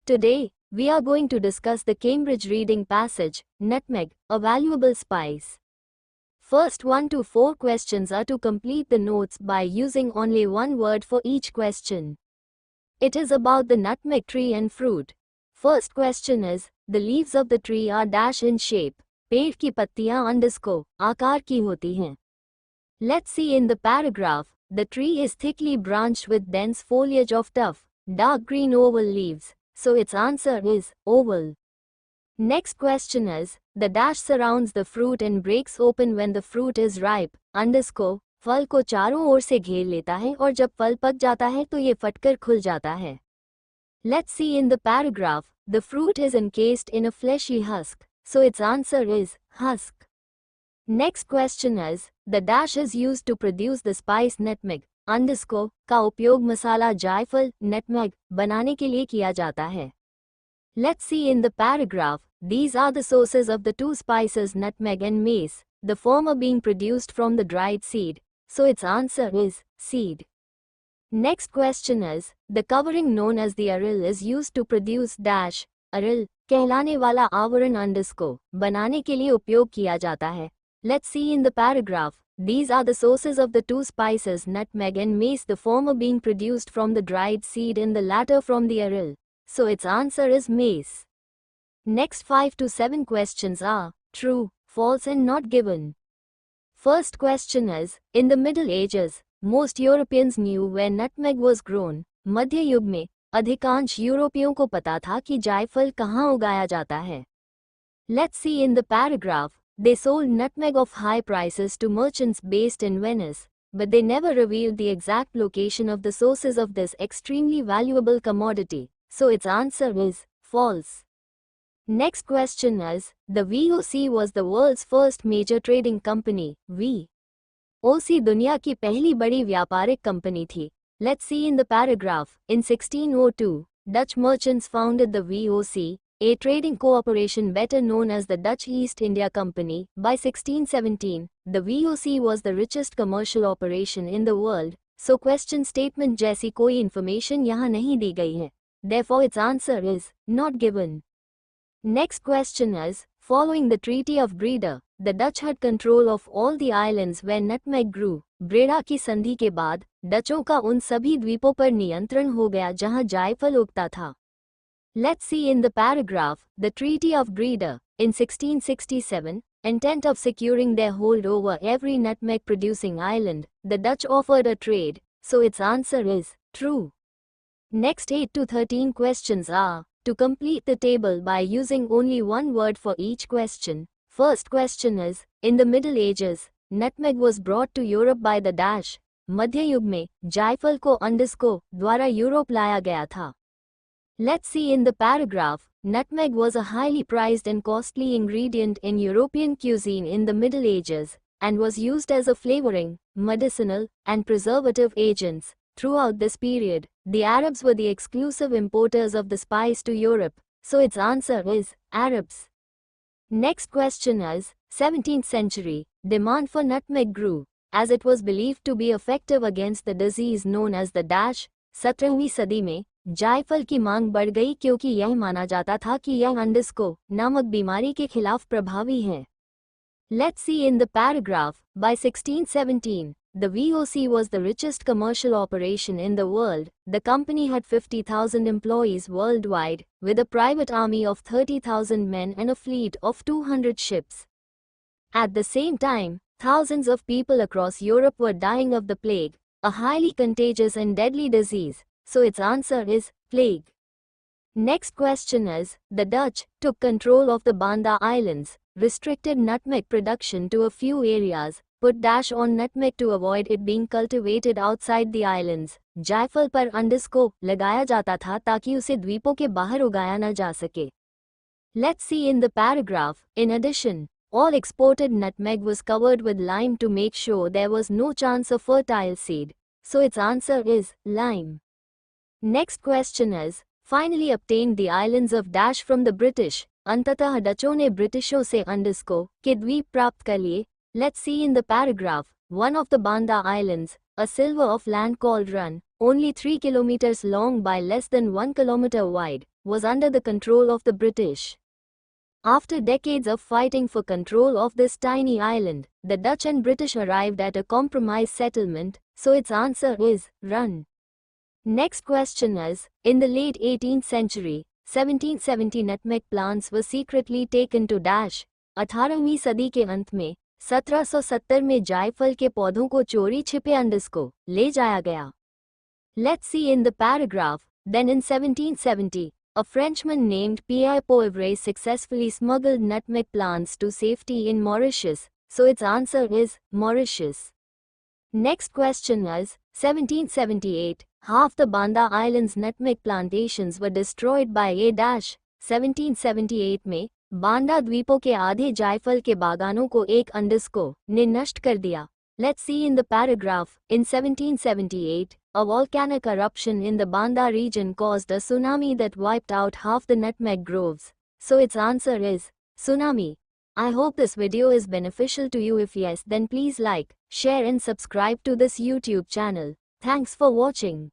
Today, we are going to discuss the Cambridge reading passage, Nutmeg, a valuable spice. First 1 to 4 questions are to complete the notes by using only one word for each question. It is about the nutmeg tree and fruit. First question is, the leaves of the tree are dash in shape. पेड़ की पत्तियां अंडस्को आकार की होती हैं. Let's see in the paragraph, the tree is thickly branched with dense foliage of tough, dark green oval leaves. So its answer is oval. Next question is, the dash surrounds the fruit and breaks open when the fruit is ripe. अंडस्को फल को चारों ओर से घेर लेता है और जब फल पक जाता है तो ये फटकर खुल जाता है. Let's see in the paragraph, the fruit is encased in a fleshy husk. So its answer is husk. Next question is, the dash is used to produce the spice nutmeg. अंडस्को का उपयोग मसाला जायफल नटमेग बनाने के लिए किया जाता है. Let's see in the paragraph, these are the sources of the two spices nutmeg and mace, the former being produced from the dried seed. So its answer is seed. Next question is, the covering known as the aril is used to produce dash. aril कहलाने वाला आवरण अंडस्को बनाने के लिए उपयोग किया जाता है. Let's see in the paragraph, these are the sources of the two spices nutmeg and mace, the former being produced from the dried seed and the latter from the aril. So its answer is mace. Next 5 to 7 questions are true, false and not given. First question is, in the Middle Ages, most Europeans knew where nutmeg was grown. मध्य युग में अधिकांश यूरोपियों को पता था कि जायफल कहाँ उगाया जाता है. Let's see in the paragraph, they sold nutmeg of high prices to merchants based in Venice, but they never revealed the exact location of the sources of this extremely valuable commodity. So its answer is false. Next question is, the VOC was the world's first major trading company. VOC दुनिया की पहली बड़ी व्यापारिक company थी. Let's see in the paragraph, in 1602, Dutch merchants founded the VOC, a trading cooperation better known as the Dutch East India Company. By 1617, the VOC was the richest commercial operation in the world. So question statement जैसी कोई information यहाँ नहीं दी गई है. Therefore its answer is not given. Next question is, following the Treaty of Breda, the Dutch had control of all the islands where nutmeg grew. Breda की संधि के बाद डचों का उन सभी द्वीपों पर नियंत्रण हो गया जहां जायफल उगता था. Let's see in the paragraph, the Treaty of Breda, in 1667, intent of securing their hold over every nutmeg producing island, the Dutch offered a trade. So its answer is true. Next 8 to 13 questions are to complete the table by using only one word for each question. First question is, in the Middle Ages, nutmeg was brought to Europe by the dash. मध्य युग में जायफल को अंडस्को द्वारा Europe लाया गया था. Let's see in the paragraph, nutmeg was a highly prized and costly ingredient in European cuisine in the Middle Ages, and was used as a flavoring, medicinal, and preservative agents. Throughout this period, the Arabs were the exclusive importers of the spice to Europe. So its answer is Arabs. Next question is, 17th century, demand for nutmeg grew, as it was believed to be effective against the disease known as the dash. 17वीं सदी में जायफल की मांग बढ़ गई क्योंकि यह माना जाता था कि यह अंडस्को नामक बीमारी के खिलाफ प्रभावी है. Let's see in the paragraph, by 1617, the VOC was the richest commercial operation in the world. The company had 50,000 employees worldwide, with a private army of 30,000 men and a fleet of 200 ships. At the same time, thousands of people across Europe were dying of the plague, a highly contagious and deadly disease. So its answer is plague. Next question is, the Dutch took control of the Banda Islands, restricted nutmeg production to a few areas, put dash on nutmeg to avoid it being cultivated outside the islands. जायफल पर अंडस्को लगाया जाता था ताकि उसे द्वीपों के बाहर उगाया न जा सके. Let's see in the paragraph, in addition, all exported nutmeg was covered with lime to make sure there was no chance of fertile seed. So its answer is lime. Next question is, finally obtained the islands of dash from the British. अंततः डचों ने ब्रिटिशों से अंडस्को के द्वीप प्राप्त कर लिए. Let's see in the paragraph, one of the Banda Islands, a silver of land called Run, only 3 kilometers long by less than 1 kilometer wide, was under the control of the British. After decades of fighting for control of this tiny island, the Dutch and British arrived at a compromise settlement, so its answer is Run. Next question is, in the late 18th century, 1770 nutmeg plants were secretly taken to dash. 18वीं सदी के अंत में 1770 में जायफल के पौधों को चोरी छिपे अंडरस्को ले जाया गया. Let's see in the paragraph. Then in 1770, a Frenchman named Pierre Poivre successfully smuggled nutmeg plants to safety in Mauritius, so its answer is Mauritius. Next question is, 1778, half the Banda Islands nutmeg plantations were destroyed by a dash. 1778 में बांडा द्वीपों के आधे जायफल के बागानों को एक अंडरस्को ने नष्ट कर दिया. Let's see in the paragraph. In 1778, a volcanic eruption in the Banda region caused a tsunami that wiped out half the nutmeg groves. So its answer is tsunami. I hope this video is beneficial to you. If yes, then please like, share and subscribe to this YouTube channel. Thanks for watching.